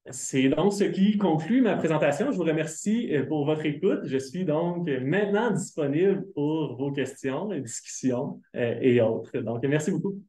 C'est donc ce qui conclut ma présentation. Je vous remercie pour votre écoute. Je suis donc maintenant disponible pour vos questions, discussions et autres. Donc, merci beaucoup.